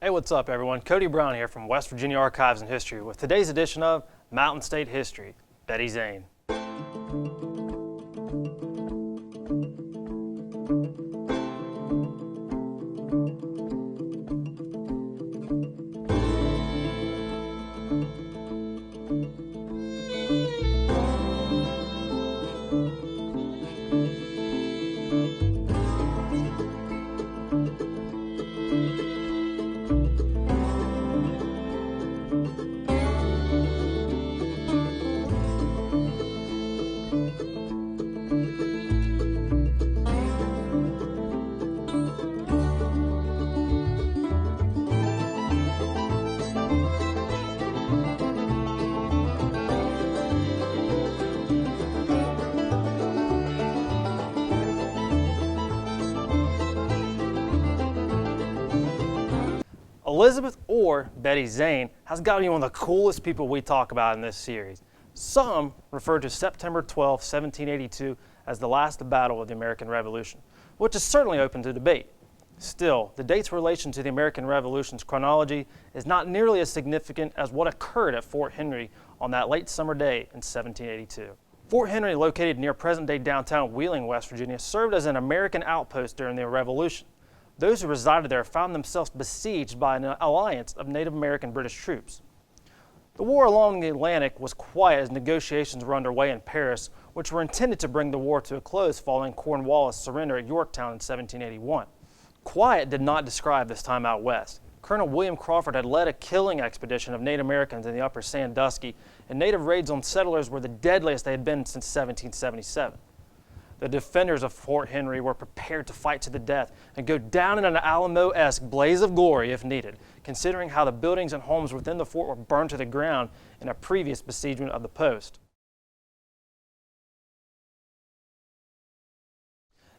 Hey, what's up everyone? Cody Brown here from West Virginia Archives and History with today's edition of Mountain State History, Betty Zane. Elizabeth or Betty Zane has got to be one of the coolest people we talk about in this series. Some refer to September 12, 1782 as the last battle of the American Revolution, which is certainly open to debate. Still, the date's relation to the American Revolution's chronology is not nearly as significant as what occurred at Fort Henry on that late summer day in 1782. Fort Henry, located near present-day downtown Wheeling, West Virginia, served as an American outpost during the Revolution. Those who resided there found themselves besieged by an alliance of Native American British troops. The war along the Atlantic was quiet as negotiations were underway in Paris, which were intended to bring the war to a close following Cornwallis' surrender at Yorktown in 1781. Quiet did not describe this time out west. Colonel William Crawford had led a killing expedition of Native Americans in the upper Sandusky, and native raids on settlers were the deadliest they had been since 1777. The defenders of Fort Henry were prepared to fight to the death and go down in an Alamo-esque blaze of glory if needed, considering how the buildings and homes within the fort were burned to the ground in a previous besiegement of the post.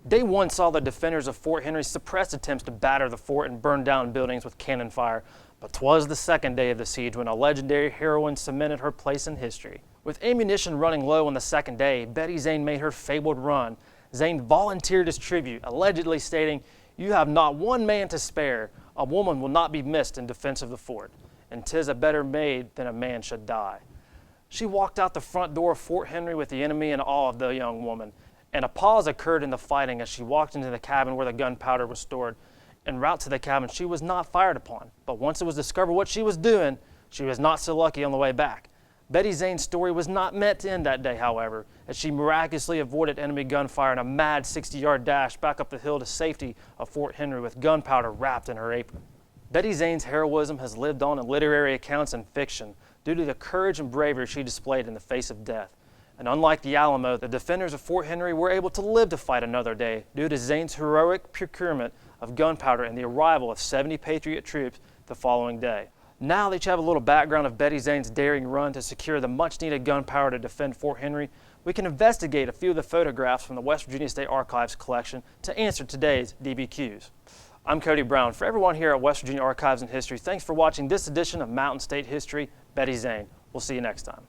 Day one saw the defenders of Fort Henry suppress attempts to batter the fort and burn down buildings with cannon fire, but 'twas the second day of the siege when a legendary heroine cemented her place in history. With ammunition running low on the second day, Betty Zane made her fabled run. Zane volunteered his tribute, allegedly stating, "You have not one man to spare. A woman will not be missed in defense of the fort, and 'tis a better maid than a man should die." She walked out the front door of Fort Henry with the enemy in awe of the young woman, and a pause occurred in the fighting as she walked into the cabin where the gunpowder was stored. En route to the cabin, she was not fired upon, but once it was discovered what she was doing, she was not so lucky on the way back. Betty Zane's story was not meant to end that day, however, as she miraculously avoided enemy gunfire in a mad 60-yard dash back up the hill to safety of Fort Henry with gunpowder wrapped in her apron. Betty Zane's heroism has lived on in literary accounts and fiction due to the courage and bravery she displayed in the face of death. And unlike the Alamo, the defenders of Fort Henry were able to live to fight another day due to Zane's heroic procurement of gunpowder and the arrival of 70 Patriot troops the following day. Now that you have a little background of Betty Zane's daring run to secure the much-needed gunpowder to defend Fort Henry, we can investigate a few of the photographs from the West Virginia State Archives collection to answer today's DBQs. I'm Cody Brown. For everyone here at West Virginia Archives and History, thanks for watching this edition of Mountain State History, Betty Zane. We'll see you next time.